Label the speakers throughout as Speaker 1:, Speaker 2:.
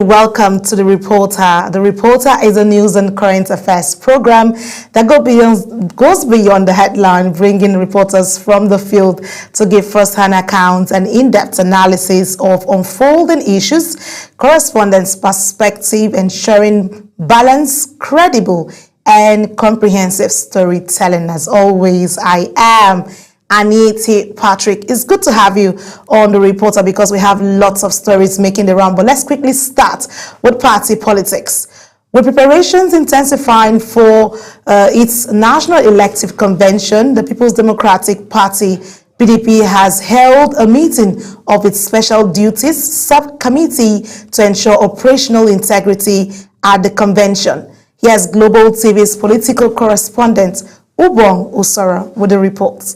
Speaker 1: Welcome to The Reporter. The Reporter is a news and current affairs program that goes beyond the headline, bringing reporters from the field to give first-hand accounts and in-depth analysis of unfolding issues, correspondents' perspective, ensuring balanced, credible, and comprehensive storytelling. As always, I am Anita Patrick. It's good to have you on The Reporter because we have lots of stories making the round. But let's quickly start with party politics. With preparations intensifying for its National Elective Convention, the People's Democratic Party PDP has held a meeting of its Special Duties Subcommittee to ensure operational integrity at the convention. Here's Global TV's political correspondent Ubong Usoro with the report.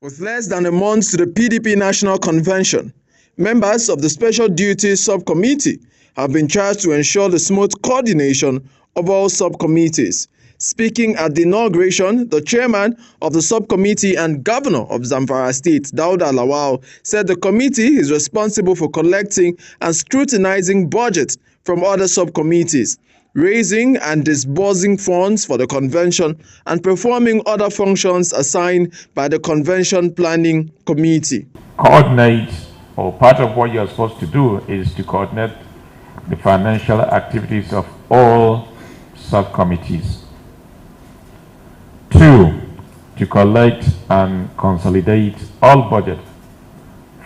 Speaker 2: With less than a month to the PDP National Convention, members of the Special Duties Subcommittee have been charged to ensure the smooth coordination of all subcommittees. Speaking at the inauguration, the chairman of the subcommittee and governor of Zamfara State, Dauda Lawal, said the committee is responsible for collecting and scrutinizing budgets from other subcommittees, raising and disbursing funds for the convention, and performing other functions assigned by the convention planning committee.
Speaker 3: Coordinate, or part of what you are supposed to do is to coordinate the financial activities of all subcommittees. 2, to collect and consolidate all budget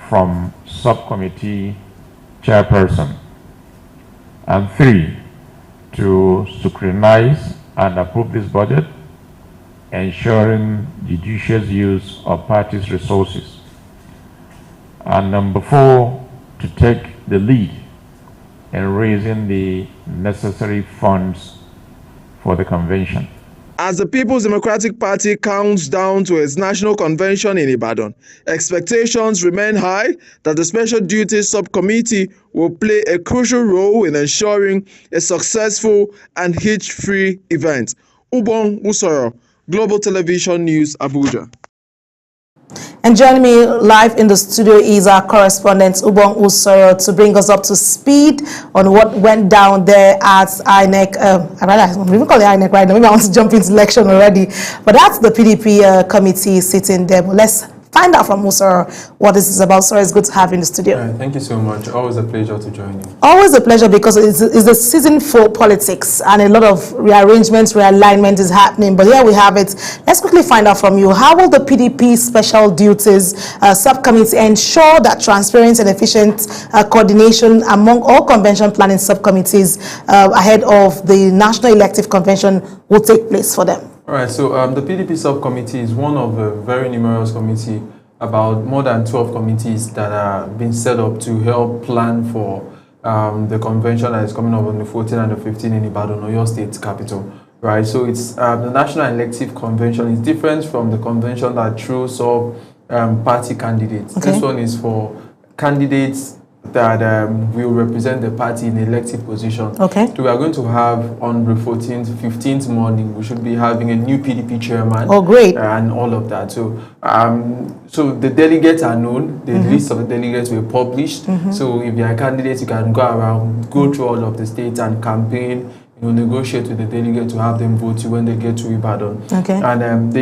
Speaker 3: from subcommittee chairperson. And 3, to scrutinize and approve this budget, ensuring judicious use of parties' resources. And number 4, to take the lead in raising the necessary funds for the convention.
Speaker 2: As the People's Democratic Party counts down to its national convention in Ibadan, expectations remain high that the Special Duties Subcommittee will play a crucial role in ensuring a successful and hitch-free event. Ubong Usoro, Global Television News, Abuja.
Speaker 1: And joining me live in the studio is our correspondent Ubong Usoro to bring us up to speed on what went down there at INEC. I'm even calling it INEC right now. Maybe I want to jump into election already. But that's the PDP committee sitting there. But let's find out from Usoro what this is about. Sorry, it's good to have you in the studio.
Speaker 4: Thank you so much. Always a pleasure to join you.
Speaker 1: Always a pleasure because it's the season for politics and a lot of rearrangements, realignment is happening. But here we have it. Let's quickly find out from you. How will the PDP Special Duties Subcommittee ensure that transparent and efficient coordination among all convention planning subcommittees ahead of the National Elective Convention will take place for them?
Speaker 4: All right, so the PDP subcommittee is one of a very numerous committee, about more than 12 committees that are being set up to help plan for the convention that is coming up on the 14th and the 15th in Ibadan, Oyo State capital. Right, so it's the National Elective Convention is different from the convention that throws up party candidates. Okay. This one is for candidates that will represent the party in elective position.
Speaker 1: Okay.
Speaker 4: So we are going to have on the 14th, 15th morning, we should be having a new PDP chairman.
Speaker 1: Oh, great.
Speaker 4: And all of that. So so the delegates are known. The list of the delegates were published. So if you are a candidate, you can go around, go through all of the states and campaign, negotiate with the delegate to have them vote you when they get to Ibadan.
Speaker 1: Okay.
Speaker 4: And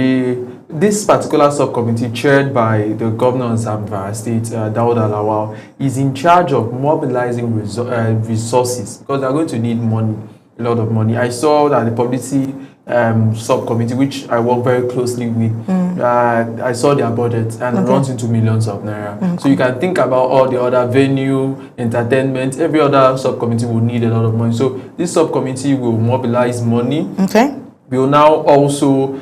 Speaker 4: this particular subcommittee, chaired by the governor of Zamfara State, Dauda Lawal, is in charge of mobilizing resources because they are going to need money, a lot of money. I saw that the publicity subcommittee, which I work very closely with, I saw their budget and it runs into millions of naira. So you can think about all the other venue, entertainment, every other subcommittee will need a lot of money. So this subcommittee will mobilize money.
Speaker 1: Okay.
Speaker 4: We will now also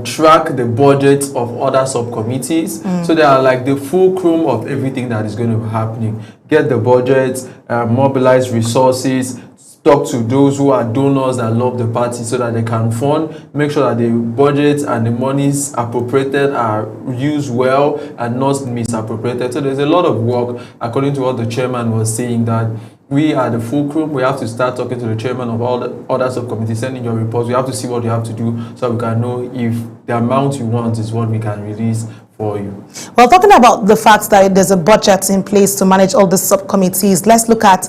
Speaker 4: track the budget of other subcommittees. So they are like the fulcrum of everything that is going to be happening. Get the budget, mobilize resources, talk to those who are donors that love the party so that they can fund, make sure that the budget and the monies appropriated are used well and not misappropriated. So there's a lot of work, according to what the chairman was saying, that we are the fulcrum. We have to start talking to the chairman of all the other subcommittees, sending your reports. We have to see what you have to do so we can know if the amount you want is what we can release for you.
Speaker 1: Well, talking about the fact that there's a budget in place to manage all the subcommittees, let's look at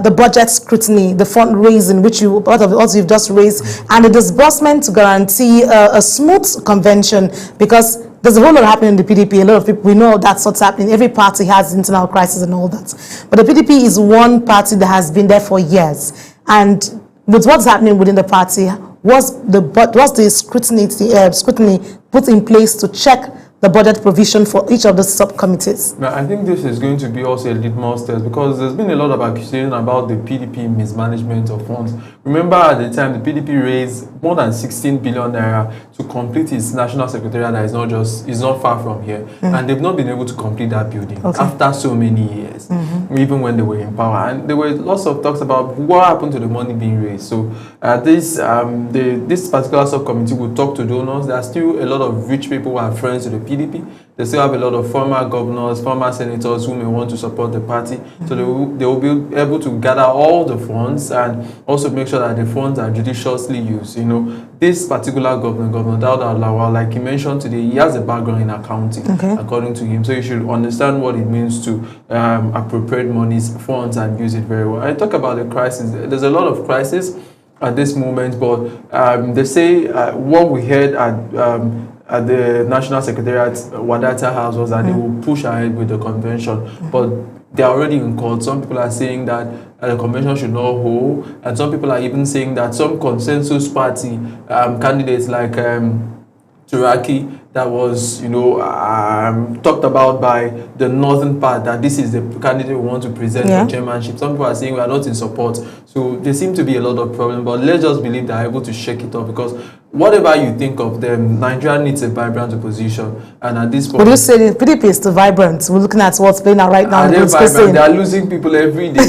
Speaker 1: the budget scrutiny, the fundraising, which part of what you've just raised, and the disbursement to guarantee a smooth convention, because there's a whole lot happening in the PDP. A lot of people, we know that's what's happening. Every party has internal crisis and all that. But the PDP is one party that has been there for years. And with what's happening within the party, was the scrutiny put in place to check the budget provision for each of the subcommittees?
Speaker 4: I think this is going to be also a litmus test, because there's been a lot of accusation about the PDP mismanagement of funds. Remember, at the time, the PDP raised more than 16 billion naira to complete its national secretariat that is not far from here, and they've not been able to complete that building after so many years, even when they were in power. And there were lots of talks about what happened to the money being raised. So this particular subcommittee will talk to donors. There are still a lot of rich people who are friends to the PDP. They still have a lot of former governors, former senators who may want to support the party. So they will be able to gather all the funds and also make sure that the funds are judiciously used. You know, this particular governor, Governor Dauda Lawal, like he mentioned today, he has a background in accounting, according to him. So you should understand what it means to appropriate monies, funds, and use it very well. I talk about the crisis. There's a lot of crisis at this moment, but they say what we heard at the National Secretariat, Wadata House, was that they will push ahead with the convention, but they are already in court. Some people are saying that the convention should not hold, and some people are even saying that some consensus party candidates like Turaki, that was, you know, talked about by the northern part, that this is the candidate we want to present for chairmanship. Some people are saying we are not in support. So there seem to be a lot of problems, but let's just believe they're able to shake it off, because whatever you think of them, Nigeria needs a vibrant opposition. And at this point,
Speaker 1: would you say the PDP is still vibrant? We're looking at what's playing out right now.
Speaker 4: They're vibrant. They are losing people every day.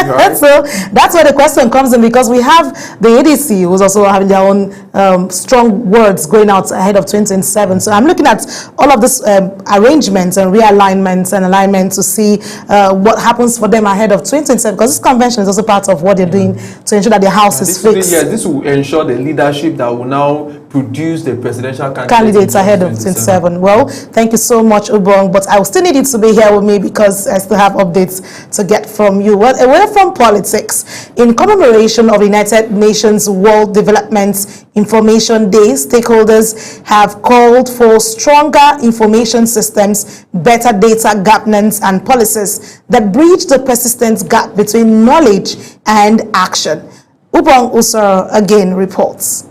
Speaker 4: Right?
Speaker 1: So that's where the question comes in, because we have the ADC who's also having their own strong words going out ahead of 2027. So I'm looking at all of this arrangements and realignments and alignment to see what happens for them ahead of 2027, because this convention is also part of what they're doing to ensure that the house is fixed.
Speaker 4: This will ensure the leadership that will now produce the presidential
Speaker 1: candidates ahead of 2027. Well, thank you so much, Ubong, but I will still need you to be here with me because I still have updates to get from you. Well, away from politics, in commemoration of the United Nations World Development Information Day, stakeholders have called for stronger information systems, better data governance, and policies that bridge the persistent gap between knowledge and action. Ubong Usoro again reports.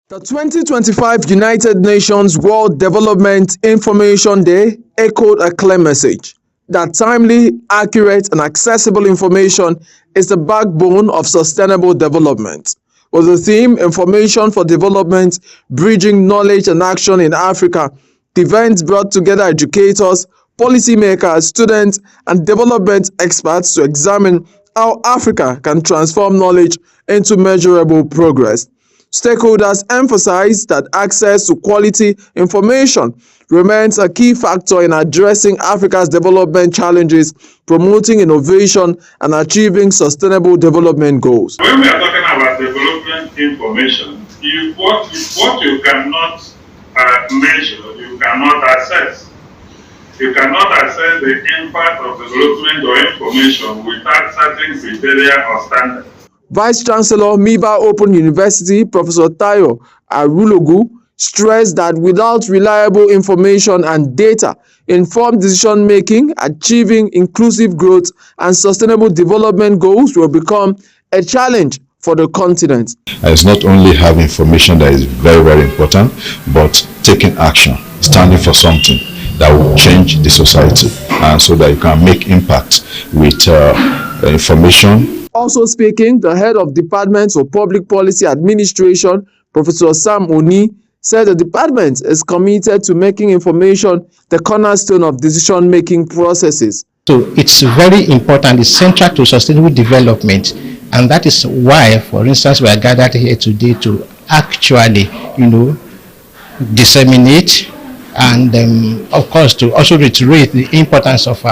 Speaker 2: The 2025 United Nations World Development Information Day echoed a clear message that timely, accurate, and accessible information is the backbone of sustainable development. With the theme Information for Development, Bridging Knowledge and Action in Africa, the event brought together educators, policymakers, students, and development experts to examine how Africa can transform knowledge into measurable progress. Stakeholders emphasized that access to quality information remains a key factor in addressing Africa's development challenges, promoting innovation, and achieving sustainable development goals.
Speaker 5: When we are talking about development information, what you cannot measure, you cannot assess. You cannot assess the impact of development or information without certain criteria or standards.
Speaker 2: Vice Chancellor Miba Open University, Professor Tayo Arulogu, stressed that without reliable information and data, informed decision-making, achieving inclusive growth and sustainable development goals will become a challenge for the continent.
Speaker 6: It's not only having information that is very, very important, but taking action, standing for something that will change the society, so that you can make impact with information.
Speaker 2: Also speaking, the head of Department of Public Policy Administration, Professor Sam Oni, said the department is committed to making information the cornerstone of decision-making processes.
Speaker 7: So it's very important, it's central to sustainable development, and that is why, for instance, we are gathered here today to actually, disseminate and, of course, to also reiterate the importance of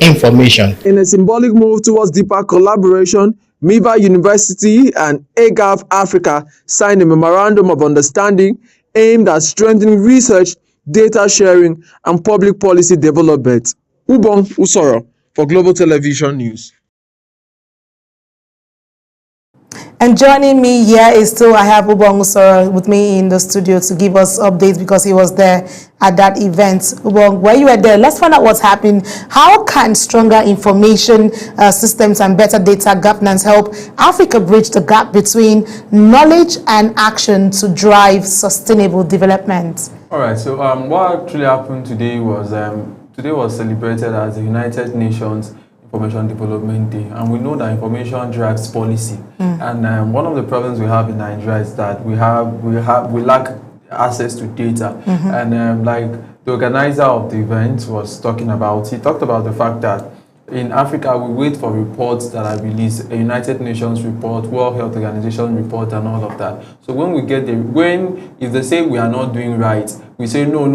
Speaker 7: information.
Speaker 2: In a symbolic move towards deeper collaboration, Miba University and AGAF Africa signed a memorandum of understanding aimed at strengthening research, data sharing, and public policy development. Ubong Usoro for Global Television News.
Speaker 1: And joining me here is still, I have Ubong Usoro with me in the studio to give us updates because he was there at that event. Ubong, while you were there, let's find out what's happening. How can stronger information systems and better data governance help Africa bridge the gap between knowledge and action to drive sustainable development?
Speaker 4: All right, so what actually happened today was celebrated as the United Nations Information Development Day, and we know that information drives policy. And one of the problems we have in Nigeria is that we lack access to data. And like the organizer of the event was talking about, he talked about the fact that in Africa, we wait for reports that are released, a United Nations report, World Health Organization report, and all of that. So when we get if they say we are not doing right, we say no.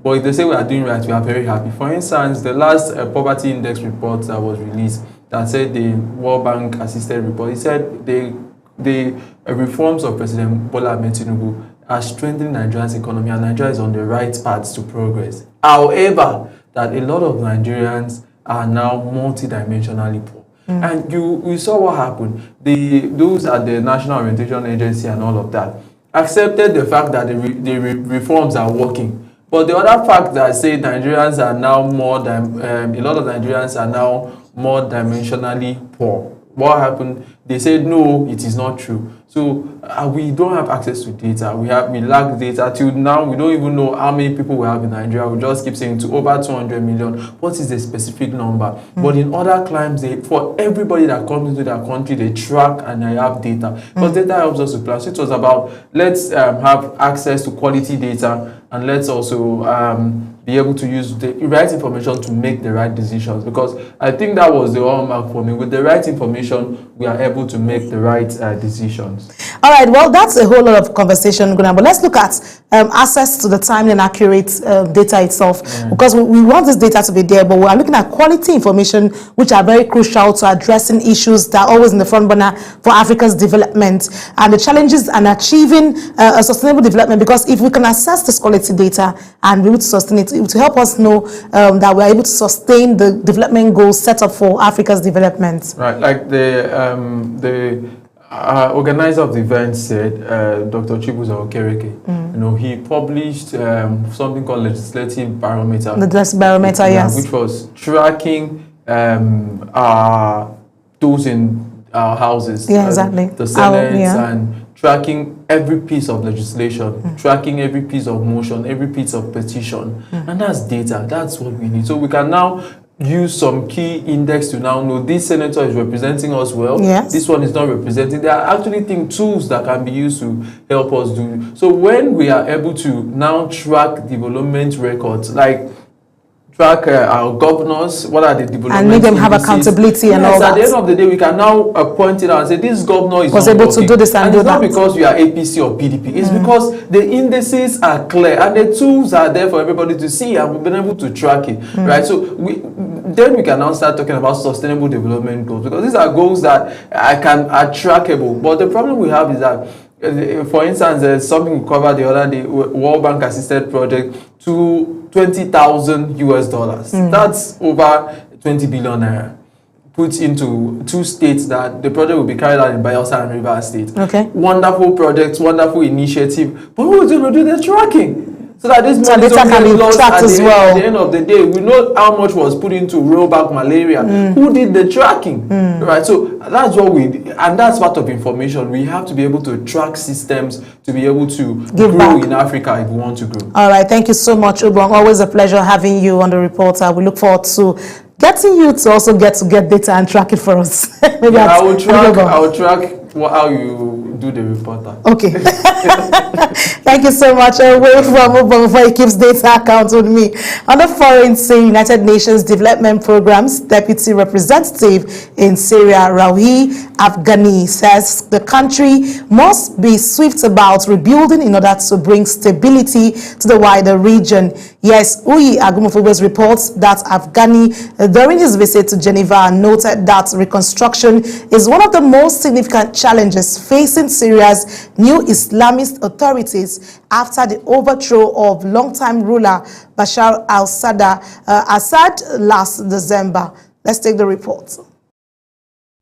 Speaker 4: But if they say we are doing right, we are very happy. For instance, the last poverty index report that was released, that said the World Bank assisted report, it said the reforms of President Bola Ahmed Tinubu are strengthening Nigeria's economy, and Nigeria is on the right path to progress. However, that a lot of Nigerians are now multidimensionally poor. And we saw what happened. Those at the National Orientation Agency and all of that accepted the fact that the reforms are working. But the other fact that say Nigerians are now a lot of Nigerians are now more dimensionally poor. What happened? They said no, it is not true. So we don't have access to data. We lack data. Till now, we don't even know how many people we have in Nigeria. We just keep saying to over 200 million. What is the specific number? But in other climes, for everybody that comes into their country, they track and they have data. Because data helps us to plan. So it was about let's have access to quality data, and let's also be able to use the right information to make the right decisions, because I think that was the hallmark for me. With the right information, we are able to make the right decisions.
Speaker 1: All right, well, that's a whole lot of conversation, Gunnar, but let's look at access to the timely and accurate data itself, because we want this data to be there, but we are looking at quality information, which are very crucial to addressing issues that are always in the front burner for Africa's development and the challenges and achieving a sustainable development, because if we can access this quality data and be able to sustain it, it will help us know that we are able to sustain the development goals set up for Africa's development. Right,
Speaker 4: like the organizer of the event said, Dr. Chibuzo Okereke, he published something called Legislative Barometer. The Barometer, yes. Which was tracking those in our houses. Yeah, exactly. The Senate and tracking every piece of legislation, tracking every piece of motion, every piece of petition. And that's data. That's what we need. So we can now use some key index to now know this senator is representing us well, this one is not representing. There are actually tools that can be used to help us do. So when we are able to now track development records, like track our governors, what are the development and make them have accountability and all that. At the end of the day, we can now point it out and say this governor is not able to do this and do that. It's not because we are APC or PDP. It's because the indices are clear and the tools are there for everybody to see, and we've been able to track it, right? So then we can now start talking about sustainable development goals, because these are goals that are trackable. But the problem we have is that, for instance, there's something we covered the other day, World Bank assisted project to $20,000. That's over 20 billion naira put into 2 states that the project will be carried out in Bayelsa and Rivers State. Okay. Wonderful projects, wonderful initiative. But who's going to do the tracking? So that this money can be lost at the end of the day. We know how much was put into rollback malaria. Who did the tracking? Right. So that's what and that's part of information. We have to be able to track systems to be able to grow in Africa if we want to grow. All right. Thank you so much, Ubong. Always a pleasure having you on the Reporter. We look forward to getting you to also get data and track it for us. I will track how you do the reporter. Okay. Thank you so much. I'll wait for Ubong before he keeps data account with me. On the foreign scene, United Nations Development Program's Deputy Representative in Syria, Rauhi Afghani, says the country must be swift about rebuilding in order to bring stability to the wider region.
Speaker 1: Yes, Uyi Agumofugbe's reports that Afghani, during his visit to Geneva, noted that reconstruction is one of the most significant challenges facing Syria's new Islamist authorities after the overthrow of longtime ruler Bashar al-Assad last December. Let's take the report.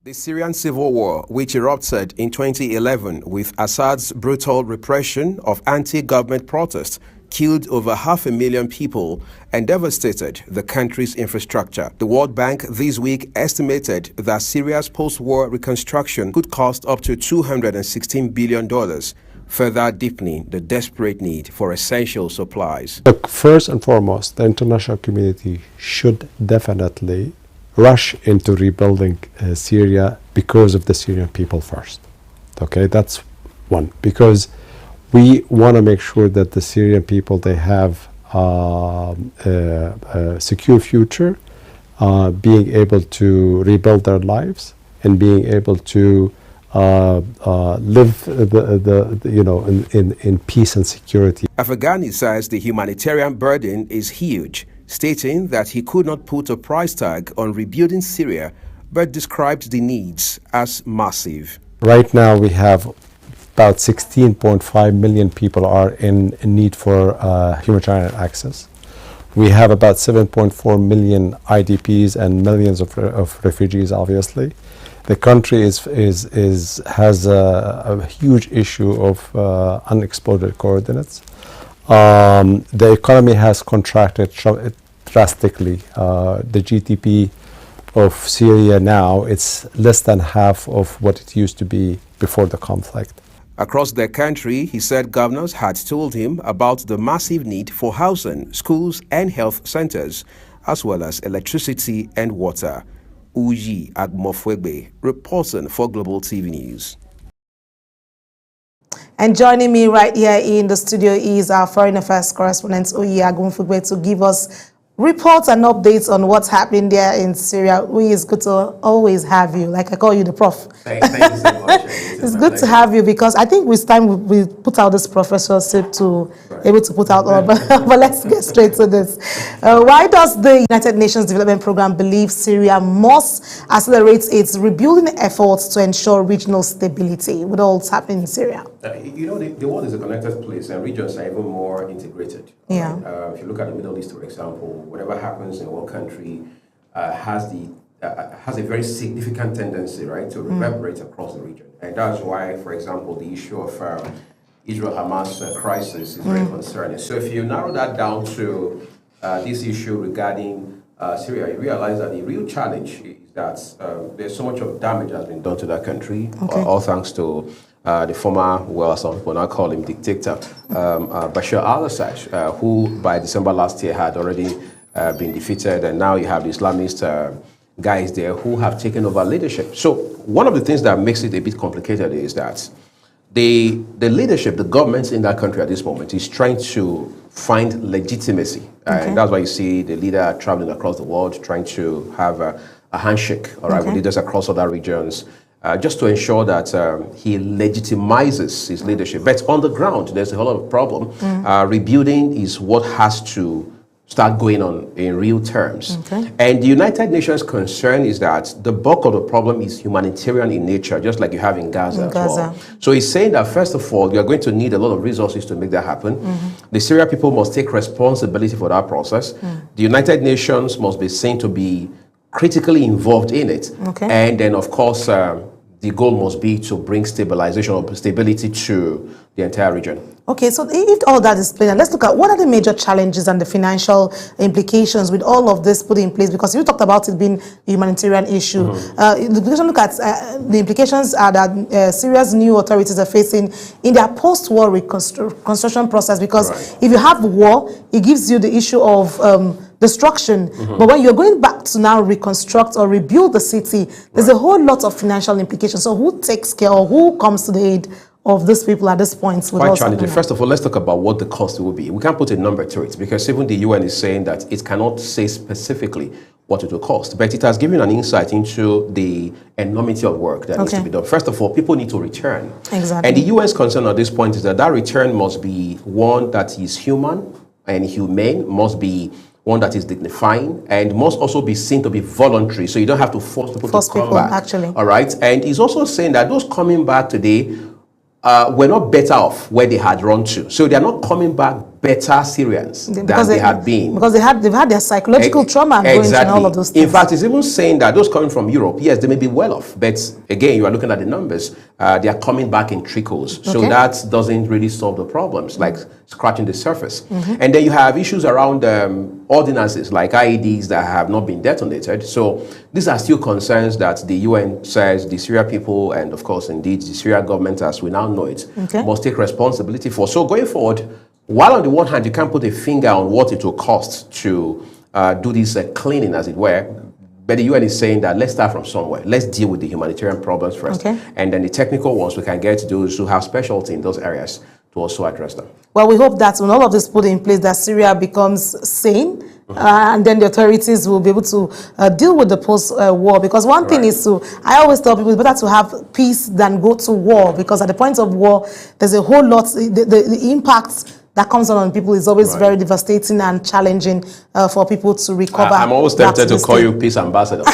Speaker 8: The Syrian civil war, which erupted in 2011 with Assad's brutal repression of anti-government protests, killed over 500,000 people and devastated the country's infrastructure. The World Bank this week estimated that Syria's post-war reconstruction could cost up to $216 billion, further deepening the desperate need for essential supplies.
Speaker 9: Look, first and foremost, the international community should definitely rush into rebuilding Syria because of the Syrian people first. Okay, that's one. Because we want to make sure that the Syrian people, they have a secure future, being able to rebuild their lives and being able to live in peace and security.
Speaker 8: Afghani says the humanitarian burden is huge, stating that he could not put a price tag on rebuilding Syria, but described the needs as massive.
Speaker 9: Right now we have about 16.5 million people are in need for humanitarian access. We have about 7.4 million IDPs and millions of refugees, obviously. The country has a huge issue of unexploded coordinates. The economy has contracted drastically. The GDP of Syria now, it's less than half of what it used to be before the conflict.
Speaker 8: Across the country, he said governors had told him about the massive need for housing, schools and health centers, as well as electricity and water. Uyi Agumofugbe, reporting for Global TV News.
Speaker 1: And joining me right here in the studio is our foreign affairs correspondent, Uyi Agumofugbe, to give us reports and updates on what's happening there in Syria. Uyi, it's good to always have you. Like I call you the prof.
Speaker 10: Thank you so much.
Speaker 1: It's good to have you because I think with time we put out this professorship to able to put out all. But let's get straight to this. Why does the United Nations Development Programme believe Syria must accelerate its rebuilding efforts to ensure regional stability with all that's happening in Syria?
Speaker 10: The world is a connected place and regions are even more integrated.
Speaker 1: Yeah.
Speaker 10: Right? If you look at the Middle East, for example, whatever happens in one country has a very significant tendency, right, to reverberate across the region. And that's why, for example, the issue of Israel-Hamas crisis is very concerning. So if you narrow that down to this issue regarding Syria, you realize that the real challenge is that there's so much of damage has been done to that country, all thanks to the former, well, some people now call him dictator, Bashar al-Assad, who by December last year had already been defeated, and now you have the Islamist guys there who have taken over leadership. So one of the things that makes it a bit complicated is that the leadership, the government in that country at this moment is trying to find legitimacy. And that's why you see the leader traveling across the world, trying to have a handshake, with leaders across other regions, just to ensure that he legitimizes his leadership. But on the ground, there's a whole lot of problem. Rebuilding is what has to start going on in real terms. And the United Nations concern is that the bulk of the problem is humanitarian in nature, just like you have in Gaza as well. So he's saying that, first of all, you're going to need a lot of resources to make that happen. The Syrian people must take responsibility for that process. The United Nations must be seen to be critically involved in it. And then, of course, the goal must be to bring stabilization or stability to the entire region.
Speaker 1: Okay, so if all that is plain, let's look at what are the major challenges and the financial implications with all of this put in place, because you talked about it being a humanitarian issue. Look at the implications are that Syria's new authorities are facing in their post-war reconstruction process, because if you have war, it gives you the issue of destruction. But when you're going back to now reconstruct or rebuild the city, there's a whole lot of financial implications. So who takes care or who comes to the aid of these people at this point?
Speaker 10: Quite challenging. First of all, let's talk about what the cost will be. We can't put a number to it because even the UN is saying that it cannot say specifically what it will cost, but it has given an insight into the enormity of work that needs to be done. First of all, people need to return. And the UN's concern at this point is that that return must be one that is human, and humane, must be one that is dignifying, and must also be seen to be voluntary. So you don't have to force people to come back.
Speaker 1: Actually.
Speaker 10: All right. And he's also saying that those coming back today were not better off where they had run to. So they are not coming back better Syrians than they had been.
Speaker 1: Because they've had their psychological trauma going and all of those things.
Speaker 10: In fact, it's even saying that those coming from Europe, yes, they may be well off. But again, you are looking at the numbers. They are coming back in trickles. So that doesn't really solve the problems, like scratching the surface. And then you have issues around ordinances like IEDs that have not been detonated. So these are still concerns that the UN says the Syria people, and of course, indeed, the Syria government, as we now know it, must take responsibility for. So going forward, while on the one hand, you can't put a finger on what it will cost to do this cleaning, as it were, but the UN is saying that let's start from somewhere. Let's deal with the humanitarian problems first. And then the technical ones, we can get those who have specialty in those areas to also address them.
Speaker 1: Well, we hope that when all of this put in place, that Syria becomes sane, and then the authorities will be able to deal with the post-war. Because one thing is I always tell people it's better to have peace than go to war, because at the point of war, there's a whole lot, the impact that comes on people is always very devastating and challenging for people to recover.
Speaker 10: I'm always tempted to call you peace ambassador.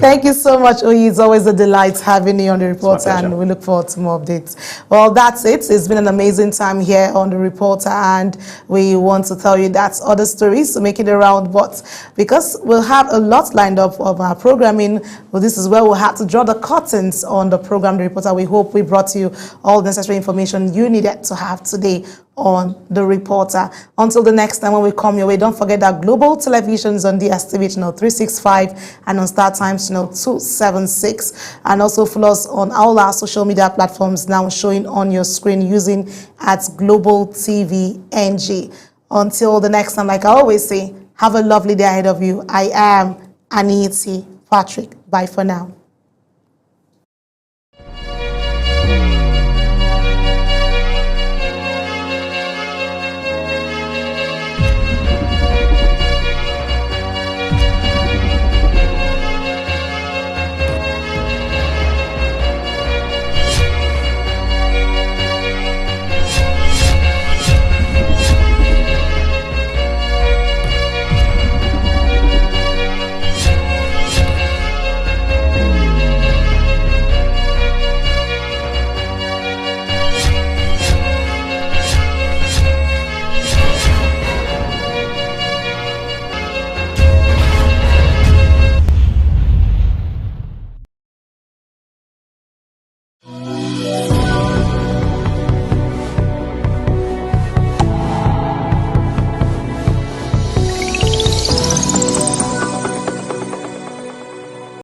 Speaker 1: Thank you so much, Oyi. It's always a delight having you on The Reporter, and we look forward to more updates. Well, that's it. It's been an amazing time here on The Reporter, and we want to tell you that other stories to make it around, but because we'll have a lot lined up of our programming, well, this is where we'll have to draw the curtains on the program The Reporter. We hope we brought you all the necessary information you needed to have today on The Reporter. Until the next time when we come your way, don't forget that Global Television is on DSTV channel 365 and on Star Times channel 276. And also follow us on all our social media platforms now showing on your screen using at Global TV NG. Until the next time, like I always say, have a lovely day ahead of you. I am Aniti Patrick. Bye for now.